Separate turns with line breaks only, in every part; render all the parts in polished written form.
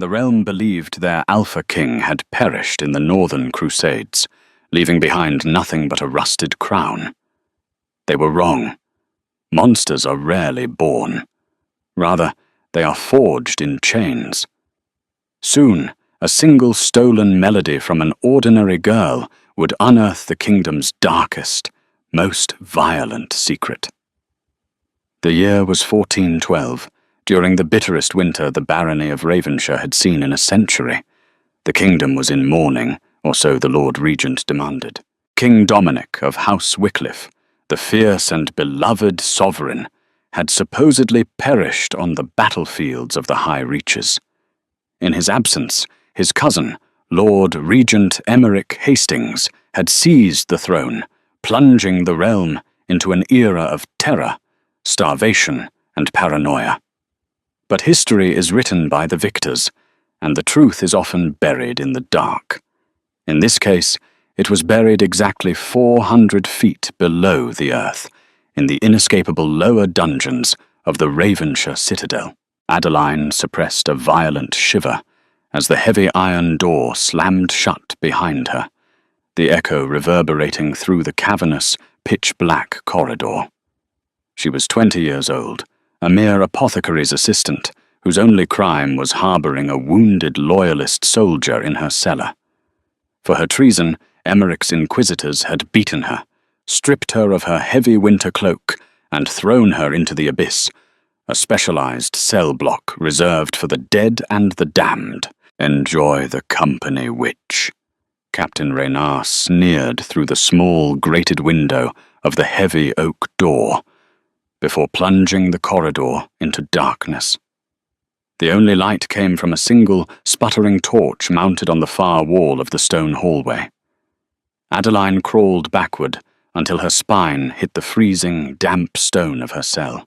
The realm believed their Alpha King had perished in the Northern Crusades, leaving behind nothing but a rusted crown. They were wrong. Monsters are rarely born. Rather, they are forged in chains. Soon, a single stolen melody from an ordinary girl would unearth the kingdom's darkest, most violent secret. The year was 1412, during the bitterest winter the barony of Ravenshire had seen in a century. The kingdom was in mourning, or so the Lord Regent demanded. King Dominic of House Wycliffe, the fierce and beloved sovereign, had supposedly perished on the battlefields of the High Reaches. In his absence, his cousin, Lord Regent Emeric Hastings, had seized the throne, plunging the realm into an era of terror, starvation, and paranoia. But history is written by the victors, and the truth is often buried in the dark. In this case, it was buried exactly 400 feet below the earth, in the inescapable lower dungeons of the Ravenshire citadel. Adeline suppressed a violent shiver as the heavy iron door slammed shut behind her, the echo reverberating through the cavernous, pitch-black corridor. She was 20 years old, a mere apothecary's assistant, whose only crime was harboring a wounded loyalist soldier in her cellar. For her treason, Emeric's inquisitors had beaten her, stripped her of her heavy winter cloak, and thrown her into the abyss, a specialized cell block reserved for the dead and the damned. "Enjoy the company, witch," Captain Reynard sneered through the small grated window of the heavy oak door, before plunging the corridor into darkness. The only light came from a single, sputtering torch mounted on the far wall of the stone hallway. Adeline crawled backward until her spine hit the freezing, damp stone of her cell.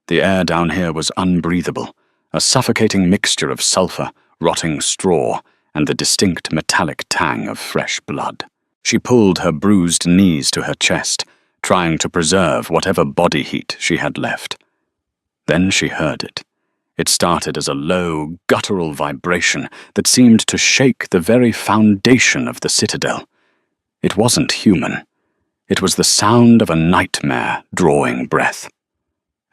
The air down here was unbreathable, a suffocating mixture of sulfur, rotting straw, and the distinct metallic tang of fresh blood. She pulled her bruised knees to her chest, trying to preserve whatever body heat she had left. Then she heard it. It started as a low, guttural vibration that seemed to shake the very foundation of the citadel. It wasn't human. It was the sound of a nightmare drawing breath.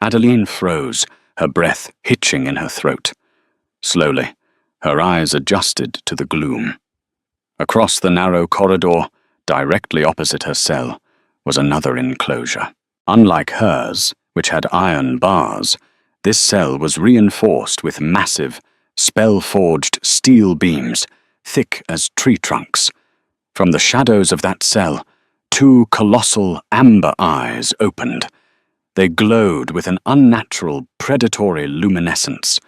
Adeline froze, her breath hitching in her throat. Slowly, her eyes adjusted to the gloom. Across the narrow corridor, directly opposite her cell, was another enclosure. Unlike hers, which had iron bars, this cell was reinforced with massive, spell-forged steel beams, thick as tree trunks. From the shadows of that cell, two colossal amber eyes opened. They glowed with an unnatural, predatory luminescence.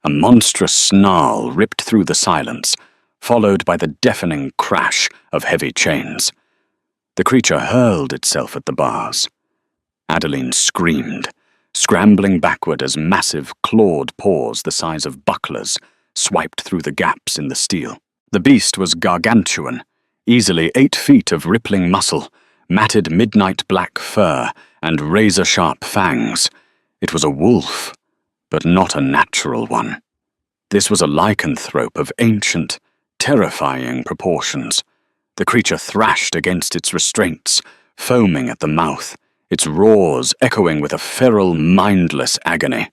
A monstrous snarl ripped through the silence, followed by the deafening crash of heavy chains. The creature hurled itself at the bars. Adeline screamed, scrambling backward as massive clawed paws the size of bucklers swiped through the gaps in the steel. The beast was gargantuan, easily 8 feet of rippling muscle, matted midnight black fur, and razor-sharp fangs. It was a wolf, but not a natural one. This was a lycanthrope of ancient, terrifying proportions. The creature thrashed against its restraints, foaming at the mouth, its roars echoing with a feral, mindless agony.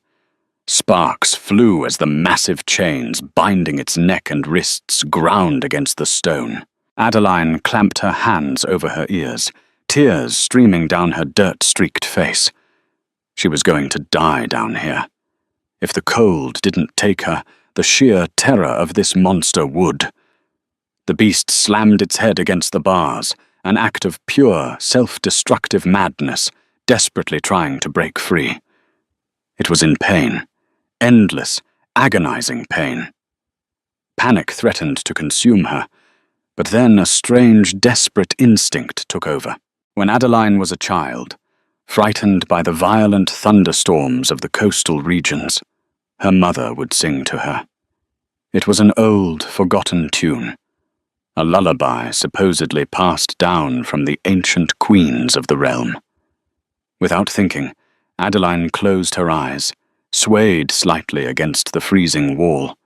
Sparks flew as the massive chains binding its neck and wrists ground against the stone. Adeline clamped her hands over her ears, tears streaming down her dirt-streaked face. She was going to die down here. If the cold didn't take her, the sheer terror of this monster would. The beast slammed its head against the bars, an act of pure, self-destructive madness, desperately trying to break free. It was in pain, endless, agonizing pain. Panic threatened to consume her, but then a strange, desperate instinct took over. When Adeline was a child, frightened by the violent thunderstorms of the coastal regions, her mother would sing to her. It was an old, forgotten tune, a lullaby supposedly passed down from the ancient queens of the realm. Without thinking, Adeline closed her eyes, swayed slightly against the freezing wall,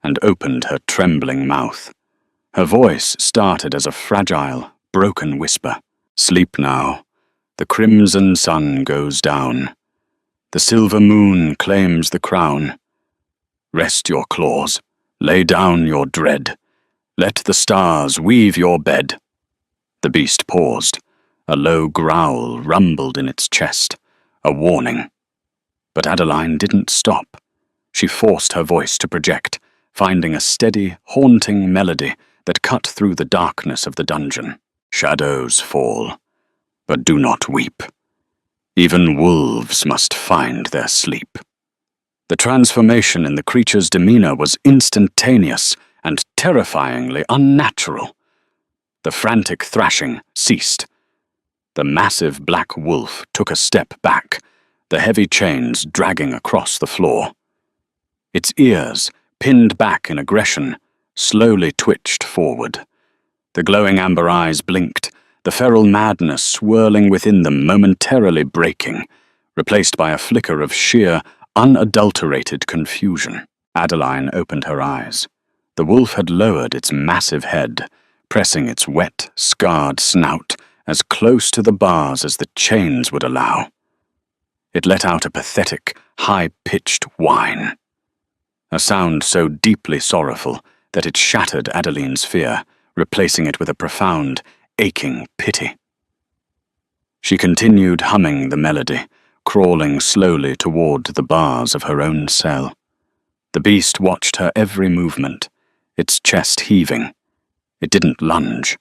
and opened her trembling mouth. Her voice started as a fragile, broken whisper. "Sleep now. The crimson sun goes down. The silver moon claims the crown. Rest your claws. Lay down your dread. Let the stars weave your bed." The beast paused. A low growl rumbled in its chest, a warning. But Adeline didn't stop. She forced her voice to project, finding a steady, haunting melody that cut through the darkness of the dungeon. "Shadows fall, but do not weep. Even wolves must find their sleep." The transformation in the creature's demeanor was instantaneous and terrifyingly unnatural. The frantic thrashing ceased. The massive black wolf took a step back, the heavy chains dragging across the floor. Its ears, pinned back in aggression, slowly twitched forward. The glowing amber eyes blinked, the feral madness swirling within them momentarily breaking, replaced by a flicker of sheer, unadulterated confusion. Adeline opened her eyes. The wolf had lowered its massive head, pressing its wet, scarred snout as close to the bars as the chains would allow. It let out a pathetic, high-pitched whine, a sound so deeply sorrowful that it shattered Adeline's fear, replacing it with a profound, aching pity. She continued humming the melody, crawling slowly toward the bars of her own cell. The beast watched her every movement, its chest heaving. It didn't lunge.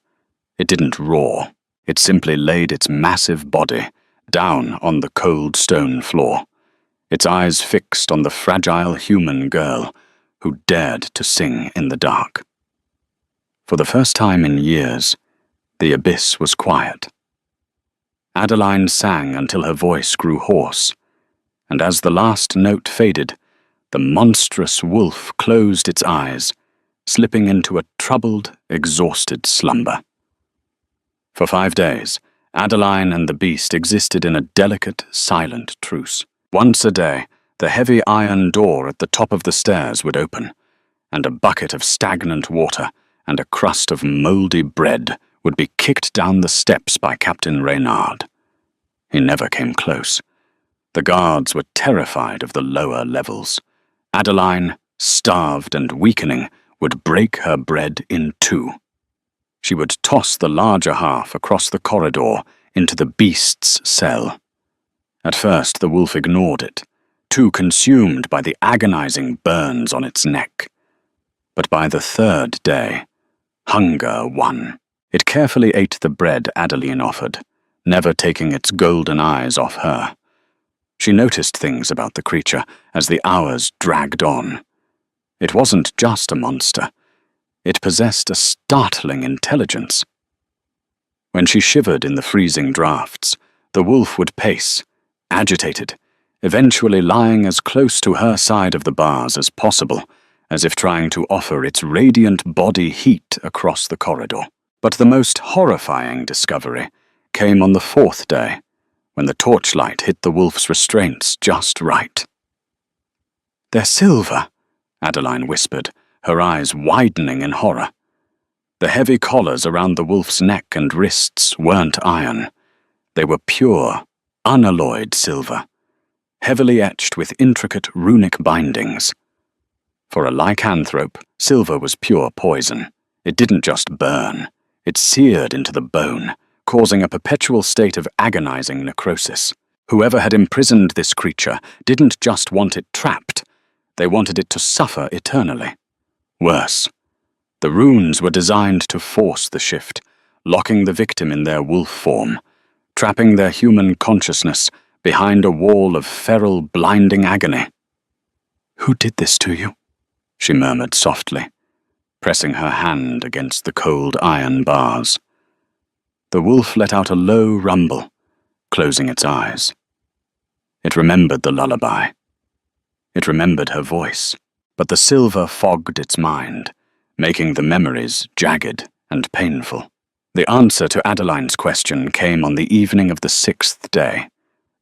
It didn't roar. It simply laid its massive body down on the cold stone floor, its eyes fixed on the fragile human girl who dared to sing in the dark. For the first time in years, the abyss was quiet. Adeline sang until her voice grew hoarse, and as the last note faded, the monstrous wolf closed its eyes, slipping into a troubled, exhausted slumber. For 5 days, Adeline and the beast existed in a delicate, silent truce. Once a day, the heavy iron door at the top of the stairs would open, and a bucket of stagnant water and a crust of mouldy bread would be kicked down the steps by Captain Reynard. He never came close. The guards were terrified of the lower levels. Adeline, starved and weakening, would break her bread in 2. She would toss the larger half across the corridor into the beast's cell. At first, the wolf ignored it, too consumed by the agonizing burns on its neck. But by the 3rd day, hunger won. It carefully ate the bread Adeline offered, never taking its golden eyes off her. She noticed things about the creature as the hours dragged on. It wasn't just a monster. It possessed a startling intelligence. When she shivered in the freezing drafts, the wolf would pace, agitated, eventually lying as close to her side of the bars as possible, as if trying to offer its radiant body heat across the corridor. But the most horrifying discovery came on the 4th day, when the torchlight hit the wolf's restraints just right. "They're silver," Adeline whispered, her eyes widening in horror. The heavy collars around the wolf's neck and wrists weren't iron. They were pure, unalloyed silver, heavily etched with intricate runic bindings. For a lycanthrope, silver was pure poison. It didn't just burn. It seared into the bone, causing a perpetual state of agonizing necrosis. Whoever had imprisoned this creature didn't just want it trapped. They wanted it to suffer eternally. Worse, the runes were designed to force the shift, locking the victim in their wolf form, trapping their human consciousness behind a wall of feral, blinding agony. "Who did this to you?" she murmured softly, pressing her hand against the cold iron bars. The wolf let out a low rumble, closing its eyes. It remembered the lullaby. It remembered her voice, but the silver fogged its mind, making the memories jagged and painful. The answer to Adeline's question came on the evening of the 6th day.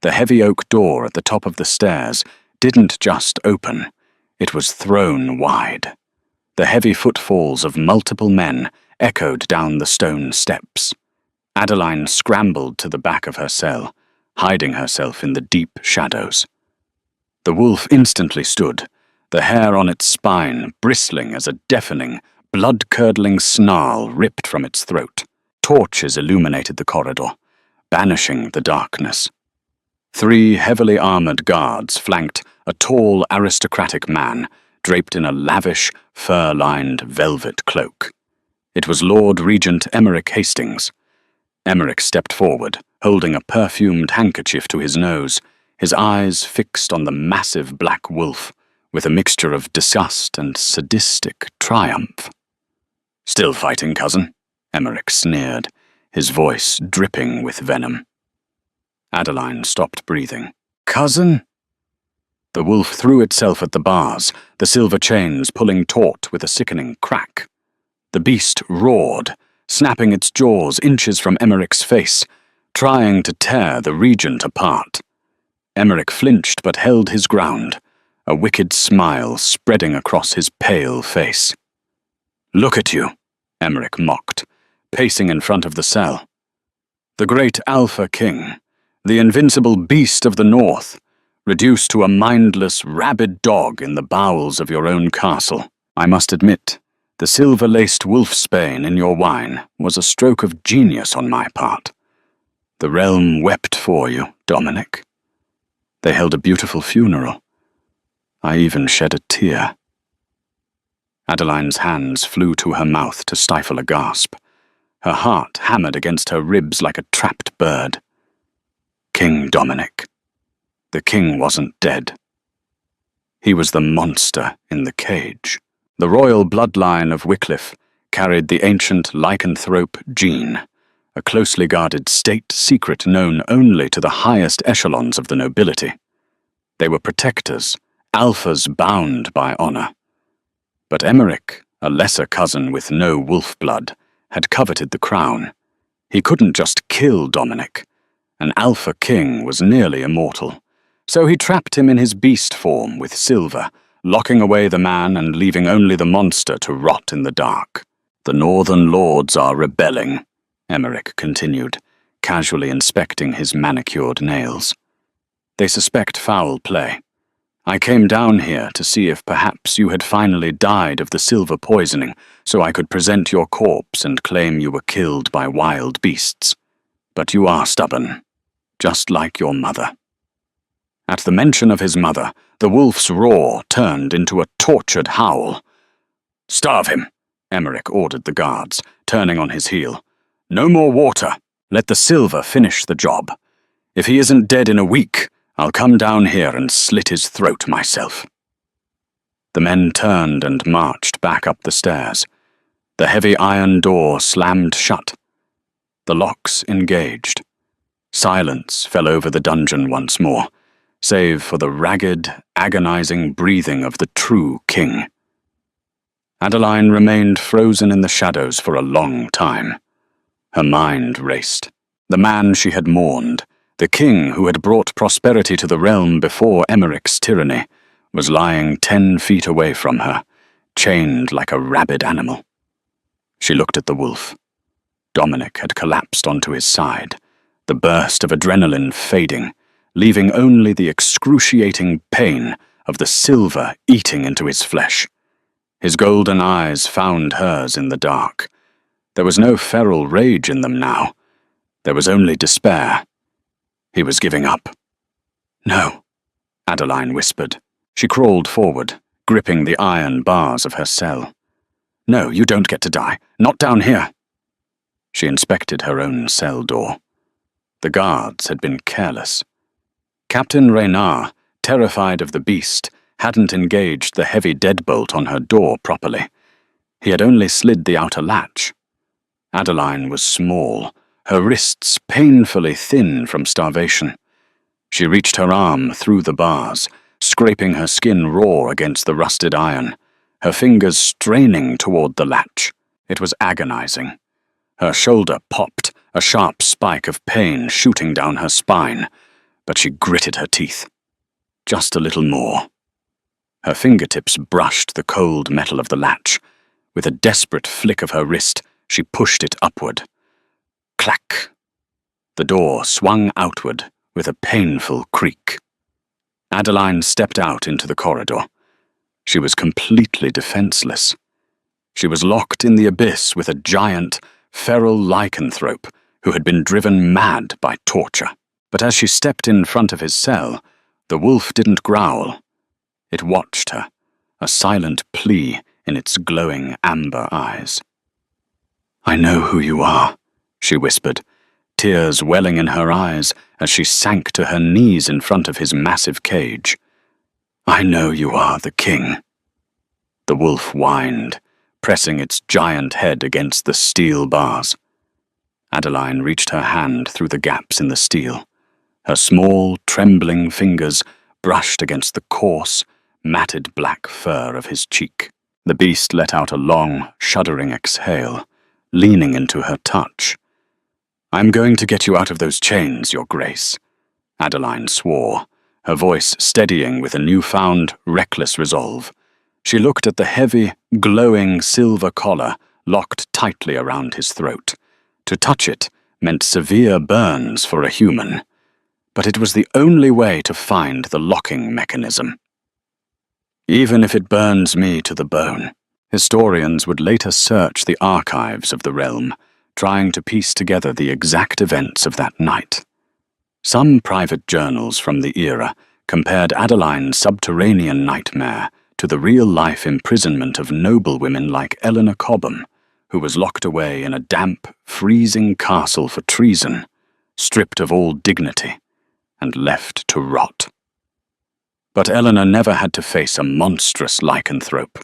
The heavy oak door at the top of the stairs didn't just open, it was thrown wide. The heavy footfalls of multiple men echoed down the stone steps. Adeline scrambled to the back of her cell, hiding herself in the deep shadows. The wolf instantly stood, the hair on its spine bristling as a deafening, blood-curdling snarl ripped from its throat. Torches illuminated the corridor, banishing the darkness. 3 heavily armored guards flanked a tall aristocratic man draped in a lavish, fur-lined velvet cloak. It was Lord Regent Emeric Hastings. Emeric stepped forward, holding a perfumed handkerchief to his nose, his eyes fixed on the massive black wolf, with a mixture of disgust and sadistic triumph. "Still fighting, cousin?" Emeric sneered, his voice dripping with venom. Adeline stopped breathing. "Cousin?" The wolf threw itself at the bars, the silver chains pulling taut with a sickening crack. The beast roared, snapping its jaws inches from Emeric's face, trying to tear the regent apart. Emeric flinched but held his ground, a wicked smile spreading across his pale face. "Look at you," Emeric mocked, pacing in front of the cell. "The great Alpha King, the invincible beast of the north, reduced to a mindless, rabid dog in the bowels of your own castle. I must admit, the silver-laced wolfsbane in your wine was a stroke of genius on my part. The realm wept for you, Dominic. They held a beautiful funeral. I even shed a tear." Adeline's hands flew to her mouth to stifle a gasp. Her heart hammered against her ribs like a trapped bird. King Dominic. The king wasn't dead. He was the monster in the cage. The royal bloodline of Wycliffe carried the ancient lycanthrope gene, a closely guarded state secret known only to the highest echelons of the nobility. They were protectors, alphas bound by honor. But Emeric, a lesser cousin with no wolf blood, had coveted the crown. He couldn't just kill Dominic. An alpha king was nearly immortal, so he trapped him in his beast form with silver, locking away the man and leaving only the monster to rot in the dark. "The northern lords are rebelling," Emeric continued, casually inspecting his manicured nails. "They suspect foul play. I came down here to see if perhaps you had finally died of the silver poisoning, so I could present your corpse and claim you were killed by wild beasts. But you are stubborn, just like your mother." At the mention of his mother, the wolf's roar turned into a tortured howl. "Starve him," Emeric ordered the guards, turning on his heel. "No more water. Let the silver finish the job. If he isn't dead in a week, I'll come down here and slit his throat myself." The men turned and marched back up the stairs. The heavy iron door slammed shut. The locks engaged. Silence fell over the dungeon once more, save for the ragged, agonizing breathing of the true king. Adeline remained frozen in the shadows for a long time. Her mind raced. The man she had mourned, the king who had brought prosperity to the realm before Emeric's tyranny, was lying 10 feet away from her, chained like a rabid animal. She looked at the wolf. Dominic had collapsed onto his side, the burst of adrenaline fading, leaving only the excruciating pain of the silver eating into his flesh. His golden eyes found hers in the dark. There was no feral rage in them now. There was only despair. He was giving up. "No," Adeline whispered. She crawled forward, gripping the iron bars of her cell. "No, you don't get to die. Not down here." She inspected her own cell door. The guards had been careless. Captain Reynard, terrified of the beast, hadn't engaged the heavy deadbolt on her door properly. He had only slid the outer latch. Adeline was small, her wrists painfully thin from starvation. She reached her arm through the bars, scraping her skin raw against the rusted iron, her fingers straining toward the latch. It was agonizing. Her shoulder popped, a sharp spike of pain shooting down her spine, but she gritted her teeth. Just a little more. Her fingertips brushed the cold metal of the latch, With a desperate flick of her wrist, she pushed it upward. Clack! The door swung outward with a painful creak. Adeline stepped out into the corridor. She was completely defenseless. She was locked in the abyss with a giant, feral lycanthrope who had been driven mad by torture. But as she stepped in front of his cell, the wolf didn't growl. It watched her, a silent plea in its glowing amber eyes. "I know who you are," she whispered, tears welling in her eyes as she sank to her knees in front of his massive cage. "I know you are the king." The wolf whined, pressing its giant head against the steel bars. Adeline reached her hand through the gaps in the steel. Her small, trembling fingers brushed against the coarse, matted black fur of his cheek. The beast let out a long, shuddering exhale, leaning into her touch. "I'm going to get you out of those chains, Your Grace," Adeline swore, her voice steadying with a newfound, reckless resolve. She looked at the heavy, glowing silver collar locked tightly around his throat. To touch it meant severe burns for a human, but it was the only way to find the locking mechanism. "Even if it burns me to the bone." Historians would later search the archives of the realm, trying to piece together the exact events of that night. Some private journals from the era compared Adeline's subterranean nightmare to the real-life imprisonment of noblewomen like Eleanor Cobham, who was locked away in a damp, freezing castle for treason, stripped of all dignity, and left to rot. But Eleanor never had to face a monstrous lycanthrope,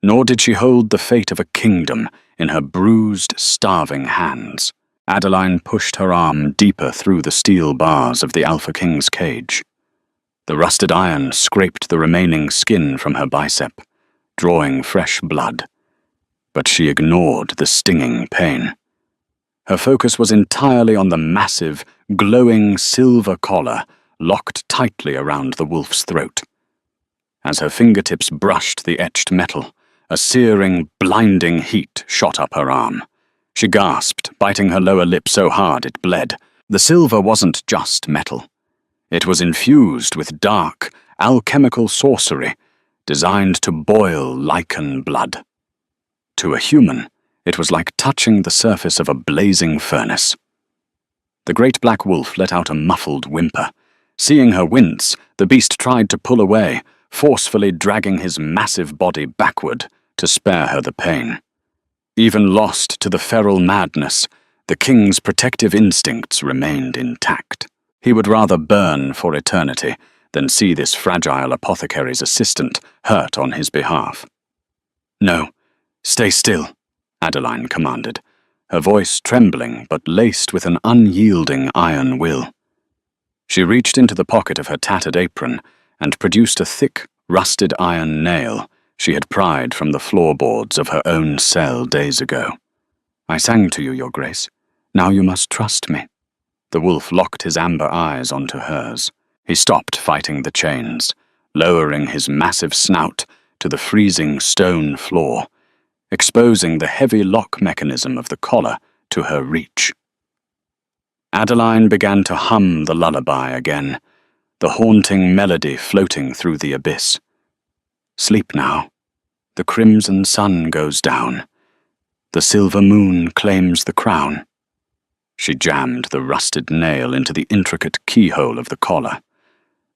nor did she hold the fate of a kingdom in her bruised, starving hands. Adeline pushed her arm deeper through the steel bars of the Alpha King's cage. The rusted iron scraped the remaining skin from her bicep, drawing fresh blood. But she ignored the stinging pain. Her focus was entirely on the massive, glowing silver collar locked tightly around the wolf's throat. As her fingertips brushed the etched metal, a searing, blinding heat shot up her arm. She gasped, biting her lower lip so hard it bled. The silver wasn't just metal. It was infused with dark, alchemical sorcery, designed to boil lichen blood. To a human, it was like touching the surface of a blazing furnace. The great black wolf let out a muffled whimper. Seeing her wince, the beast tried to pull away, forcefully dragging his massive body backward to spare her the pain. Even lost to the feral madness, the king's protective instincts remained intact. He would rather burn for eternity than see this fragile apothecary's assistant hurt on his behalf. "No, stay still," Adeline commanded, her voice trembling but laced with an unyielding iron will. She reached into the pocket of her tattered apron and produced a thick, rusted iron nail she had pried from the floorboards of her own cell days ago. "I sang to you, Your Grace. Now you must trust me." The wolf locked his amber eyes onto hers. He stopped fighting the chains, lowering his massive snout to the freezing stone floor, exposing the heavy lock mechanism of the collar to her reach. Adeline began to hum the lullaby again, the haunting melody floating through the abyss. "Sleep now. The crimson sun goes down. The silver moon claims the crown." She jammed the rusted nail into the intricate keyhole of the collar.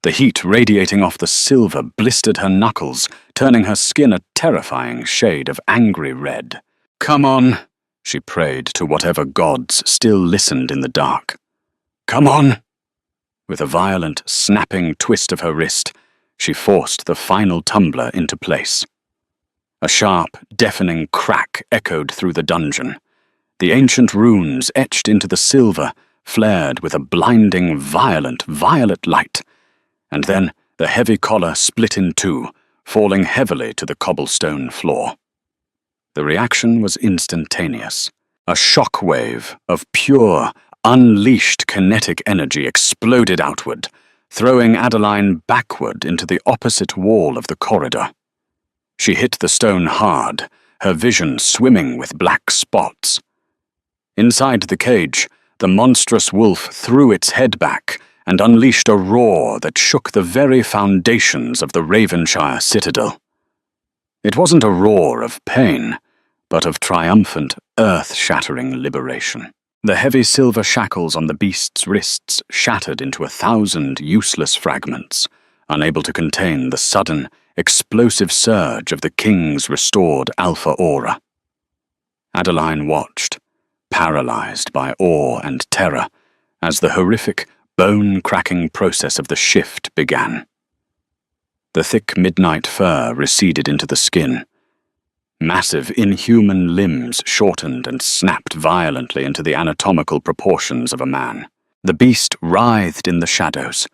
The heat radiating off the silver blistered her knuckles, turning her skin a terrifying shade of angry red. "Come on," she prayed to whatever gods still listened in the dark. "Come on!" With a violent, snapping twist of her wrist, she forced the final tumbler into place. A sharp, deafening crack echoed through the dungeon. The ancient runes etched into the silver flared with a blinding, violent violet light, and then the heavy collar split in two, falling heavily to the cobblestone floor. The reaction was instantaneous. A shock wave of pure, unleashed kinetic energy exploded outward, throwing Adeline backward into the opposite wall of the corridor. She hit the stone hard, her vision swimming with black spots. Inside the cage, the monstrous wolf threw its head back and unleashed a roar that shook the very foundations of the Ravenshire citadel. It wasn't a roar of pain, but of triumphant, earth-shattering liberation. The heavy silver shackles on the beast's wrists shattered into 1,000 useless fragments, unable to contain the sudden, explosive surge of the king's restored alpha aura. Adeline watched, paralyzed by awe and terror, as the horrific, bone-cracking process of the shift began. The thick midnight fur receded into the skin. Massive, inhuman limbs shortened and snapped violently into the anatomical proportions of a man. The beast writhed in the shadows,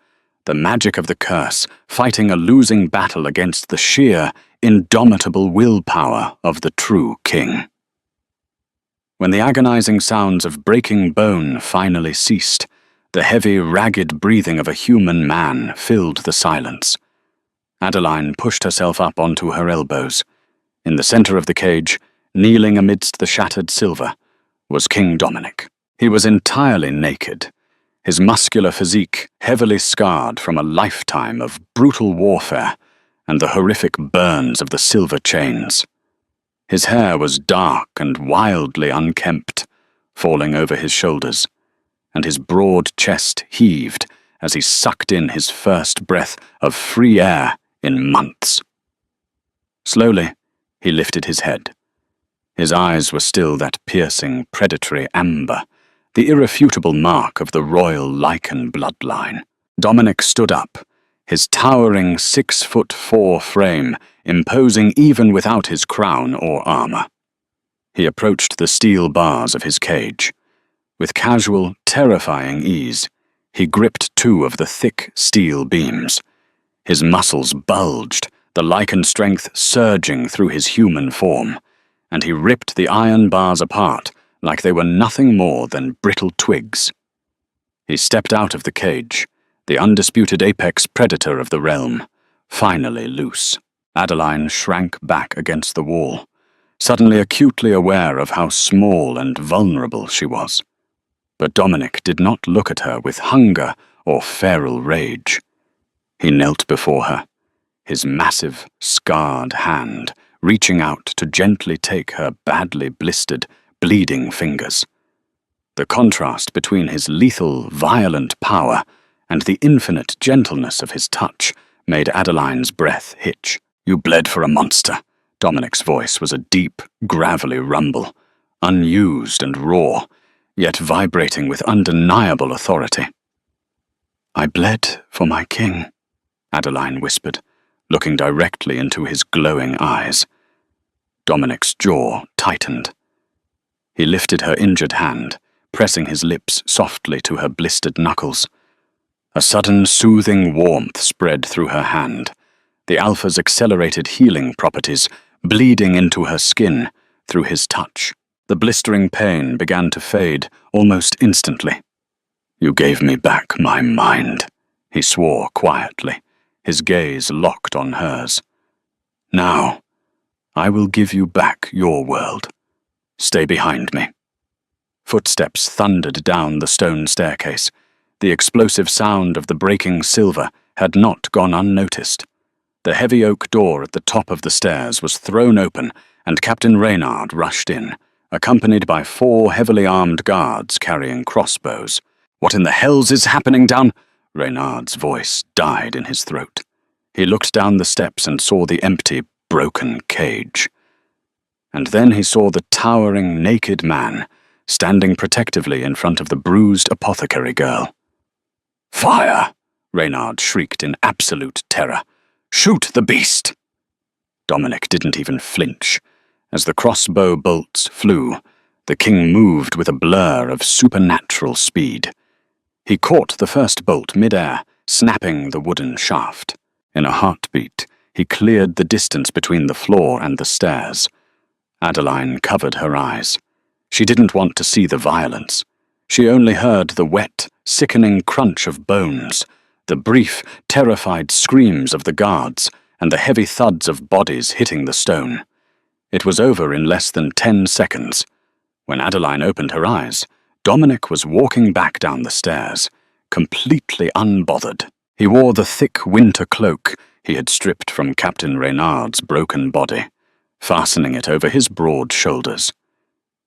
the magic of the curse fighting a losing battle against the sheer, indomitable willpower of the true king. When the agonizing sounds of breaking bone finally ceased, the heavy, ragged breathing of a human man filled the silence. Adeline pushed herself up onto her elbows. In the center of the cage, kneeling amidst the shattered silver, was King Dominic. He was entirely naked, his muscular physique heavily scarred from a lifetime of brutal warfare and the horrific burns of the silver chains. His hair was dark and wildly unkempt, falling over his shoulders, and his broad chest heaved as he sucked in his first breath of free air in months. Slowly, he lifted his head. His eyes were still that piercing, predatory amber, the irrefutable mark of the royal lichen bloodline. Dominic stood up, his towering 6'4" frame imposing even without his crown or armor. He approached the steel bars of his cage. With casual, terrifying ease, he gripped two of the thick steel beams. His muscles bulged, the lichen strength surging through his human form, and he ripped the iron bars apart like they were nothing more than brittle twigs. He stepped out of the cage, the undisputed apex predator of the realm, finally loose. Adeline shrank back against the wall, suddenly acutely aware of how small and vulnerable she was. But Dominic did not look at her with hunger or feral rage. He knelt before her, his massive, scarred hand reaching out to gently take her badly blistered, bleeding fingers. The contrast between his lethal, violent power and the infinite gentleness of his touch made Adeline's breath hitch. "You bled for a monster." Dominic's voice was a deep, gravelly rumble, unused and raw, yet vibrating with undeniable authority. "I bled for my king," Adeline whispered, looking directly into his glowing eyes. Dominic's jaw tightened. He lifted her injured hand, pressing his lips softly to her blistered knuckles. A sudden soothing warmth spread through her hand, the Alpha's accelerated healing properties bleeding into her skin through his touch. The blistering pain began to fade almost instantly. "You gave me back my mind," he swore quietly, his gaze locked on hers. "Now, I will give you back your world. Stay behind me." Footsteps thundered down the stone staircase. The explosive sound of the breaking silver had not gone unnoticed. The heavy oak door at the top of the stairs was thrown open, and Captain Reynard rushed in, accompanied by 4 heavily armed guards carrying crossbows. "What in the hells is happening down?" Reynard's voice died in his throat. He looked down the steps and saw the empty, broken cage. And then he saw the towering, naked man, standing protectively in front of the bruised apothecary girl. "Fire!" Reynard shrieked in absolute terror. "Shoot the beast!" Dominic didn't even flinch. As the crossbow bolts flew, the king moved with a blur of supernatural speed. He caught the first bolt mid-air, snapping the wooden shaft. In a heartbeat, he cleared the distance between the floor and the stairs. Adeline covered her eyes. She didn't want to see the violence. She only heard the wet, sickening crunch of bones, the brief, terrified screams of the guards, and the heavy thuds of bodies hitting the stone. It was over in less than 10 seconds. When Adeline opened her eyes, Dominic was walking back down the stairs, completely unbothered. He wore the thick winter cloak he had stripped from Captain Reynard's broken body, fastening it over his broad shoulders.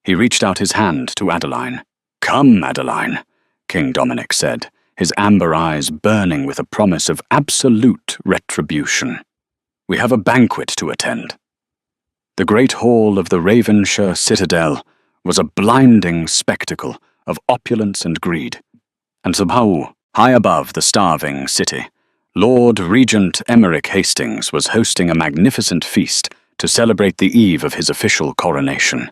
He reached out his hand to Adeline. "Come, Adeline," King Dominic said, his amber eyes burning with a promise of absolute retribution. "We have a banquet to attend." The great hall of the Ravenshire citadel was a blinding spectacle of opulence and greed, and somehow, high above the starving city, Lord Regent Emeric Hastings was hosting a magnificent feast to celebrate the eve of his official coronation.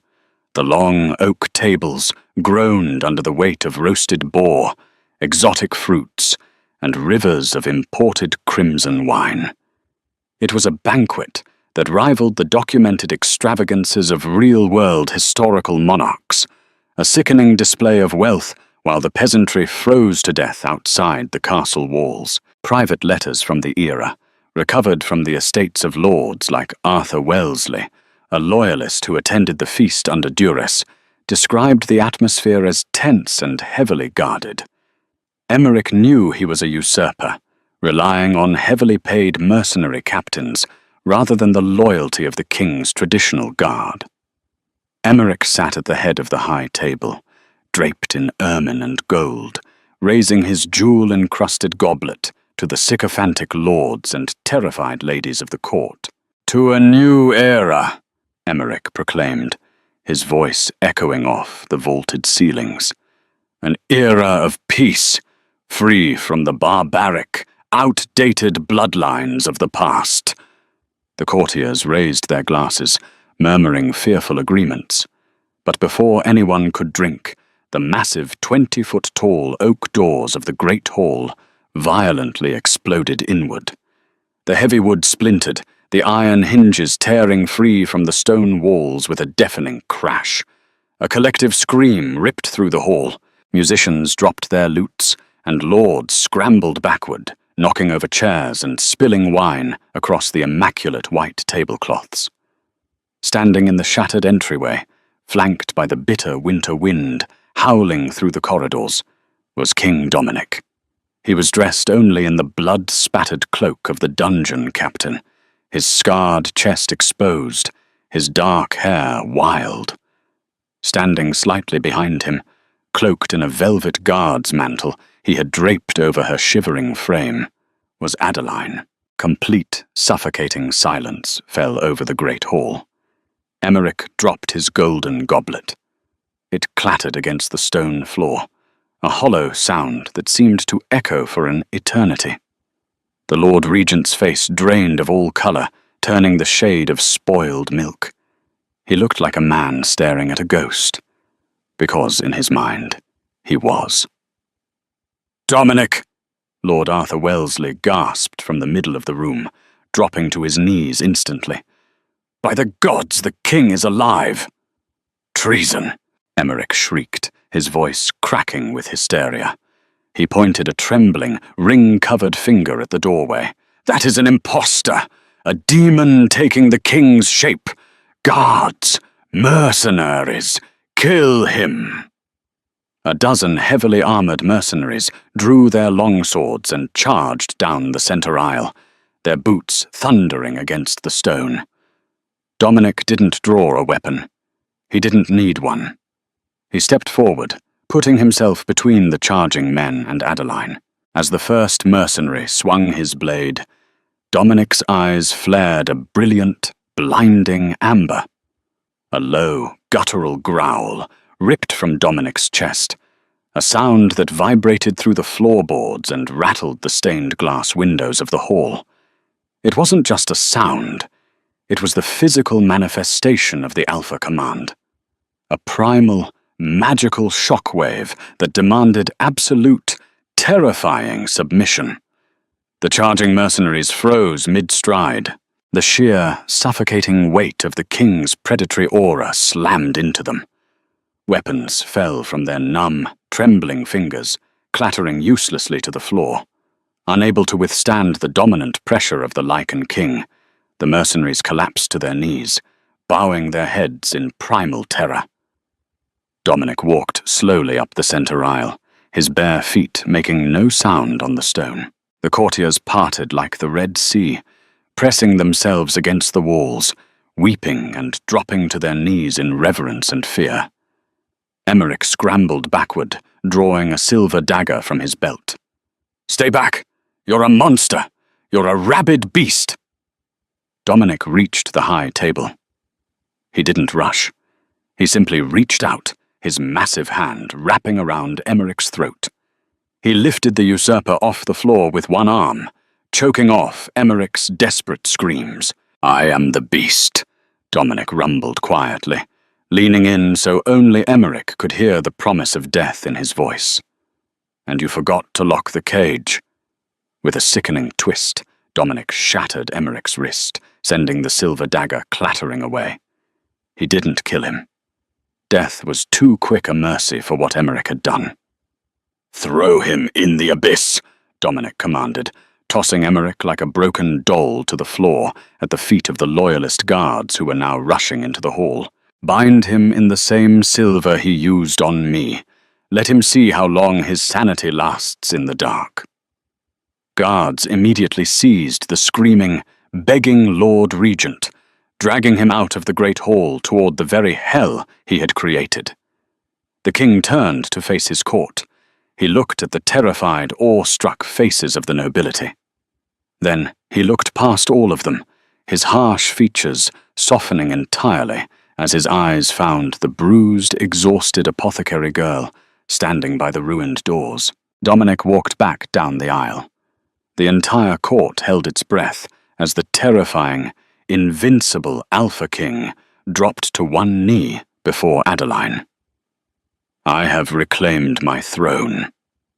The long oak tables groaned under the weight of roasted boar, exotic fruits, and rivers of imported crimson wine. It was a banquet that rivaled the documented extravagances of real-world historical monarchs, a sickening display of wealth while the peasantry froze to death outside the castle walls. Private letters from the era, recovered from the estates of lords like Arthur Wellesley, a loyalist who attended the feast under duress, described the atmosphere as tense and heavily guarded. Emeric knew he was a usurper, relying on heavily paid mercenary captains rather than the loyalty of the king's traditional guard. Emeric sat at the head of the high table, draped in ermine and gold, raising his jewel-encrusted goblet to the sycophantic lords and terrified ladies of the court. "To a new era," Emeric proclaimed, his voice echoing off the vaulted ceilings. "An era of peace, free from the barbaric, outdated bloodlines of the past." The courtiers raised their glasses, murmuring fearful agreements. But before anyone could drink, the massive 20-foot-tall oak doors of the great hall violently exploded inward. The heavy wood splintered, the iron hinges tearing free from the stone walls with a deafening crash. A collective scream ripped through the hall. Musicians dropped their lutes, and lords scrambled backward, knocking over chairs and spilling wine across the immaculate white tablecloths. Standing in the shattered entryway, flanked by the bitter winter wind howling through the corridors, was King Dominic. He was dressed only in the blood-spattered cloak of the dungeon captain, his scarred chest exposed, his dark hair wild. Standing slightly behind him, cloaked in a velvet guard's mantle he had draped over her shivering frame, was Adeline. Complete, suffocating silence fell over the great hall. Emeric dropped his golden goblet. It clattered against the stone floor, a hollow sound that seemed to echo for an eternity. The Lord Regent's face drained of all colour, turning the shade of spoiled milk. He looked like a man staring at a ghost, because in his mind he was. "Dominic!" Lord Arthur Wellesley gasped from the middle of the room, dropping to his knees instantly. "By the gods, the king is alive!" "Treason!" Emeric shrieked, his voice cracking with hysteria. He pointed a trembling, ring-covered finger at the doorway. "That is an impostor! A demon taking the king's shape! Guards! Mercenaries! Kill him!" A dozen heavily armoured mercenaries drew their longswords and charged down the centre aisle, their boots thundering against the stone. Dominic didn't draw a weapon. He didn't need one. He stepped forward, putting himself between the charging men and Adeline. As the first mercenary swung his blade, Dominic's eyes flared a brilliant, blinding amber. A low, guttural growl ripped from Dominic's chest, a sound that vibrated through the floorboards and rattled the stained glass windows of the hall. It wasn't just a sound. It was the physical manifestation of the Alpha Command. A primal, magical shockwave that demanded absolute, terrifying submission. The charging mercenaries froze mid-stride. The sheer, suffocating weight of the king's predatory aura slammed into them. Weapons fell from their numb, trembling fingers, clattering uselessly to the floor. Unable to withstand the dominant pressure of the Lycan King, the mercenaries collapsed to their knees, bowing their heads in primal terror. Dominic walked slowly up the center aisle, his bare feet making no sound on the stone. The courtiers parted like the Red Sea, pressing themselves against the walls, weeping and dropping to their knees in reverence and fear. Emmerich scrambled backward, drawing a silver dagger from his belt. "Stay back! You're a monster! You're a rabid beast!" Dominic reached the high table. He didn't rush. He simply reached out, his massive hand wrapping around Emmerich's throat. He lifted the usurper off the floor with one arm, choking off Emmerich's desperate screams. "I am the beast," Dominic rumbled quietly, leaning in so only Emmerich could hear the promise of death in his voice. "And you forgot to lock the cage." With a sickening twist, Dominic shattered Emmerich's wrist, sending the silver dagger clattering away. He didn't kill him. Death was too quick a mercy for what Emmerich had done. "Throw him in the abyss," Dominic commanded, tossing Emmerich like a broken doll to the floor at the feet of the loyalist guards who were now rushing into the hall. "Bind him in the same silver he used on me. Let him see how long his sanity lasts in the dark." Guards immediately seized the screaming, begging Lord Regent, dragging him out of the great hall toward the very hell he had created. The king turned to face his court. He looked at the terrified, awe-struck faces of the nobility. Then he looked past all of them, his harsh features softening entirely as his eyes found the bruised, exhausted apothecary girl standing by the ruined doors. Dominic walked back down the aisle. The entire court held its breath as the terrifying, invincible Alpha King dropped to one knee before Adeline. "I have reclaimed my throne,"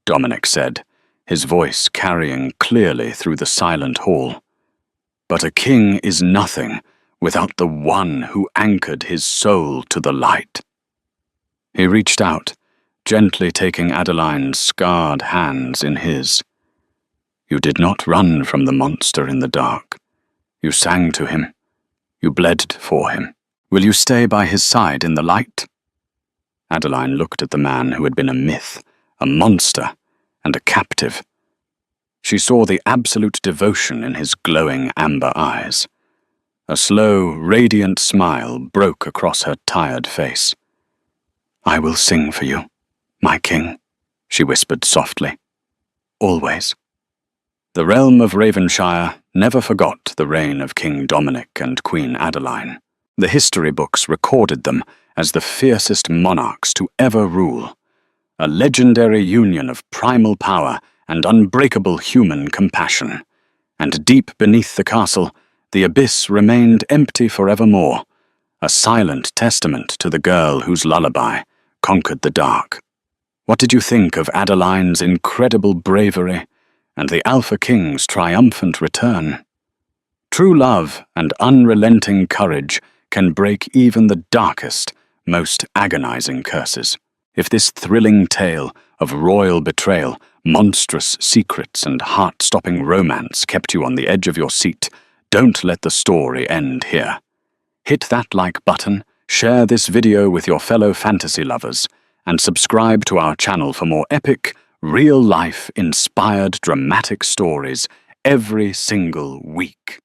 Dominic said, his voice carrying clearly through the silent hall. "But a king is nothing without the one who anchored his soul to the light." He reached out, gently taking Adeline's scarred hands in his. "You did not run from the monster in the dark. You sang to him. You bled for him. Will you stay by his side in the light?" Adeline looked at the man who had been a myth, a monster, and a captive. She saw the absolute devotion in his glowing amber eyes. A slow, radiant smile broke across her tired face. "I will sing for you, my king," she whispered softly. "Always." The realm of Ravenshire never forgot the reign of King Dominic and Queen Adeline. The history books recorded them as the fiercest monarchs to ever rule, a legendary union of primal power and unbreakable human compassion. And deep beneath the castle, the abyss remained empty forevermore, a silent testament to the girl whose lullaby conquered the dark. What did you think of Adeline's incredible bravery and the Alpha King's triumphant return? True love and unrelenting courage can break even the darkest, most agonizing curses. If this thrilling tale of royal betrayal, monstrous secrets, and heart-stopping romance kept you on the edge of your seat, don't let the story end here. Hit that like button, share this video with your fellow fantasy lovers, and subscribe to our channel for more epic, real-life, inspired dramatic stories every single week.